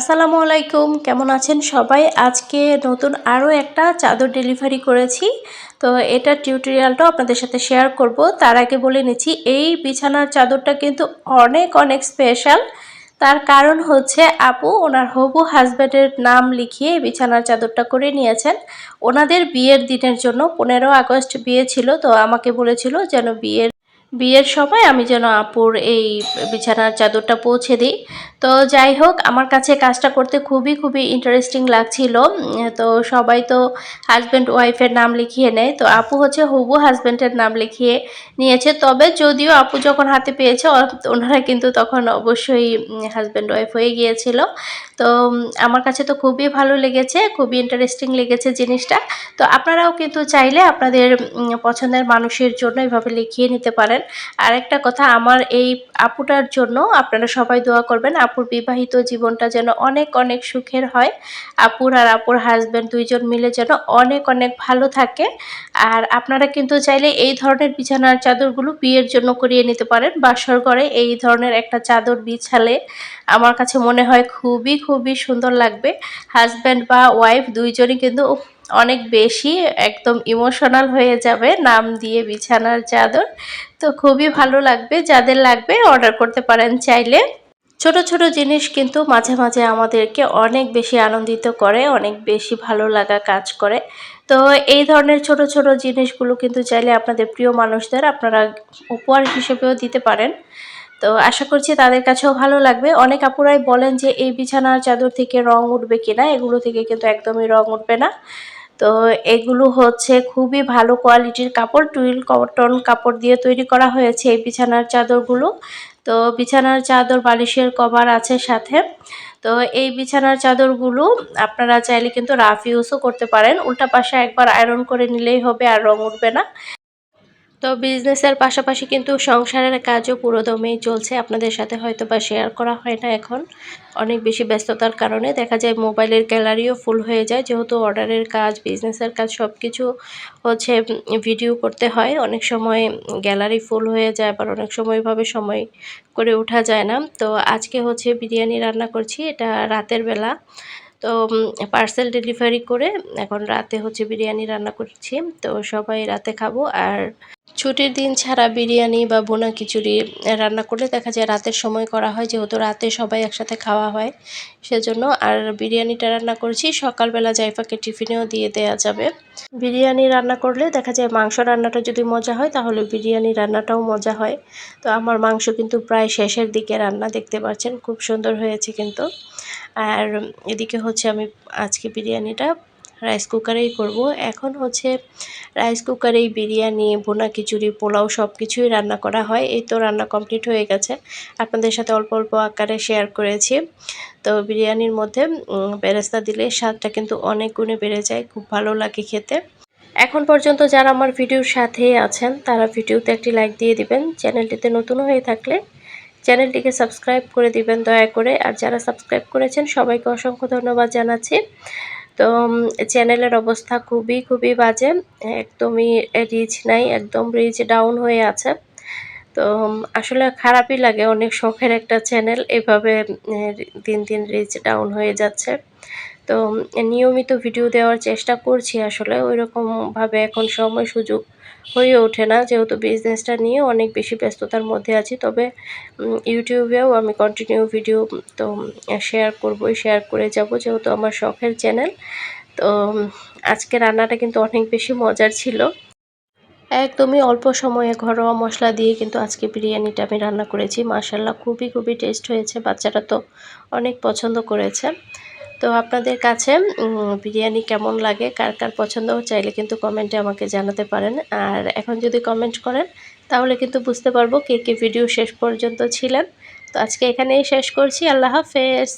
আসসালামু আলাইকুম, কেমন আছেন সবাই? আজকে নতুন আরও একটা চাদর ডেলিভারি করেছি। তো এটার টিউটোরিয়ালটাও আপনাদের সাথে শেয়ার করব। তার আগে বলে নিচ্ছি, এই বিছানার চাদরটা কিন্তু অনেক অনেক স্পেশাল। তার কারণ হচ্ছে আপু ওনার হবু হাজব্যান্ডের নাম লিখিয়ে বিছানার চাদরটা করে নিয়েছেন ওনাদের বিয়ের দিনের জন্য। 15 আগস্ট বিয়ে ছিল, তো আমাকে বলেছিল যেন বিয়ের সময় আমি যেন আপুর এই বিছানার চাদরটা পৌঁছে দিই। তো যাই হোক, আমার কাছে কাজটা করতে খুবই খুবই ইন্টারেস্টিং লাগছিল। তো সবাই তো হাজব্যান্ড ওয়াইফের নাম লিখিয়ে নেয়, তো আপু হচ্ছে হবু হাজব্যান্ডের নাম লিখিয়ে নিয়েছে। তবে যদিও আপু যখন হাতে পেয়েছে ওনারা কিন্তু তখন অবশ্যই হাজব্যান্ড ওয়াইফ হয়ে গিয়েছিল। তো আমার কাছে তো খুবই ভালো লেগেছে, খুবই ইন্টারেস্টিং লেগেছে জিনিসটা। তো আপনারাও কিন্তু চাইলে আপনাদের পছন্দের মানুষের জন্য এভাবে লিখিয়ে নিতে পারেন। আর একটা কথা, আমার এই আপুটার জন্য আপনারা সবাই দোয়া করবেন, আপুর বিবাহিত জীবনটা যেন অনেক অনেক সুখের হয়, আপুর আর আপুর হাজব্যান্ড দুইজন মিলে যেন অনেক অনেক ভালো থাকে। আর আপনারা কিন্তু চাইলে এই ধরনের বিছানার চাদরগুলো বিয়ের জন্য করিয়ে নিতে পারেন। বাসর ঘরে এই ধরনের একটা চাদর বিছালে আমার কাছে মনে হয় খুবই খুবই সুন্দর লাগবে। হাজব্যান্ড বা ওয়াইফ দুইজনই কিন্তু অনেক বেশি একদম ইমোশনাল হয়ে যাবে নাম দিয়ে বিছানার চাদর। তো খুবই ভালো লাগবে, যাদের লাগবে অর্ডার করতে পারেন চাইলে। ছোট ছোট জিনিস কিন্তু মাঝে মাঝে আমাদেরকে অনেক বেশি আনন্দিত করে, অনেক বেশি ভালো লাগা কাজ করে। তো এই ধরনের ছোট ছোট জিনিসগুলো কিন্তু চাইলে আপনাদের প্রিয় মানুষদের আপনারা উপহার হিসেবেও দিতে পারেন। তো আশা করছি তাদের কাছেও ভালো লাগবে। অনেক আপুরাই বলেন যে এই বিছানার চাদর থেকে রং উঠবে কিনা, এগুলো থেকে কিন্তু একদমই রং উঠবে না। তো এগুলো হচ্ছে খুবই ভালো কোয়ালিটির কাপড়, টুইল কটন কাপড় দিয়ে তৈরি করা হয়েছে এই বিছানার চাদরগুলো। তো বিছানার চাদর, বালিশের কভার আছে সাথে। তো এই বিছানার চাদরগুলো আপনারা চাইলে কিন্তু রাফ ইউজও করতে পারেন, উল্টা পাশে একবার আয়রন করে নিলেই হবে, আর রং উঠবে না। তো বিজনেসের পাশাপাশি কিন্তু সংসারের কাজও পুরোদমেই চলছে, আপনাদের সাথে হয়তো বা শেয়ার করা হয় না এখন, অনেক বেশি ব্যস্ততার কারণে দেখা যায় মোবাইলের গ্যালারিও ফুল হয়ে যায়, যেহেতু অর্ডারের কাজ, বিজনেসের কাজ সব কিছু হচ্ছে ভিডিও করতে হয়। অনেক সময় গ্যালারি ফুল হয়ে যায়, আবার অনেক সময়ভাবে সময় করে ওঠা যায় না। তো আজকে হচ্ছে বিরিয়ানি রান্না করছি, এটা রাতের বেলা। তো পার্সেল ডেলিভারি করে এখন রাতে হচ্ছে বিরিয়ানি রান্না করছি। তো সবাই রাতে খাবো। আর ছুটির দিন ছাড়া বিরিয়ানি বা ভুনা খিচুড়ি রান্না করলে দেখা যায় রাতের সময় করা হয়, যেহেতু রাতে সবাই একসাথে খাওয়া হয় সেজন্য। আর বিরিয়ানিটা রান্না করেছি সকালবেলা জাইফাকে টিফিনেও দিয়ে দেওয়া যাবে। বিরিয়ানি রান্না করলে দেখা যায় মাংস রান্নাটা যদি মজা হয় তাহলে বিরিয়ানি রান্নাটাও মজা হয়। তো আমার মাংস কিন্তু প্রায় শেষের দিকে রান্না, দেখতে পাচ্ছেন খুব সুন্দর হয়েছে কিন্তু। আর এদিকে হচ্ছে আমি আজকে বিরিয়ানিটা রাইস কুকারেই করব। এখন হচ্ছে রাইস কুকারেই বিরিয়ানি, ভুনা খিচুড়ি, পোলাও সব কিছুই রান্না করা হয়। এই তো রান্না কমপ্লিট হয়ে গেছে, আপনাদের সাথে অল্প অল্প আকারে শেয়ার করেছি। তো বিরিয়ানির মধ্যে বেরেস্তা দিলে স্বাদটা কিন্তু অনেক গুণে বেড়ে যায়, খুব ভালো লাগে খেতে। এখন পর্যন্ত যারা আমার ভিডিওর সাথেই আছেন তারা ভিডিওতে একটি লাইক দিয়ে দিবেন, চ্যানেলটিতে নতুন হয়ে থাকলে চ্যানেলটিকে সাবস্ক্রাইব করে দিবেন দয়া করে। আর যারা সাবস্ক্রাইব করেছেন সবাইকে অসংখ্য ধন্যবাদ জানাচ্ছি। তো চ্যানেলের অবস্থা খুবই খুবই বাজে, একদমই রিচ নাই, একদম রিচ ডাউন হয়ে আছে। তো আসলে খারাপই লাগে, অনেক শখের একটা চ্যানেল এভাবে দিন দিন রিচ ডাউন হয়ে যাচ্ছে। তো নিয়মিত ভিডিও দেওয়ার চেষ্টা করছি, আসলে ওইরকমভাবে এখন সময় সুযোগ হয়ে ওঠে না, যেহেতু বিজনেসটা নিয়ে অনেক বেশি ব্যস্ততার মধ্যে আছি। তবে ইউটিউবেও আমি কন্টিনিউ ভিডিও তো শেয়ার করে যাব, যেহেতু আমার শখের চ্যানেল। তো আজকে রান্নাটা কিন্তু অনেক বেশি মজার ছিল, একদমই অল্প সময়ে ঘরোয়া মশলা দিয়ে কিন্তু আজকে বিরিয়ানিটা আমি রান্না করেছি। মাশাআল্লাহ খুবই খুবই টেস্ট হয়েছে, বাচ্চারা তো অনেক পছন্দ করেছে। তো আপনাদের কাছে বিরিয়ানি কেমন লাগে, কার কার পছন্দ, চাইলে কিন্তু কমেন্টে আমাকে জানাতে পারেন। আর এখন যদি কমেন্ট করেন তাহলে কিন্তু বুঝতে পারবো কে কে ভিডিও শেষ পর্যন্ত ছিলেন। তো আজকে এখানেই শেষ করছি, আল্লাহ হাফেজ।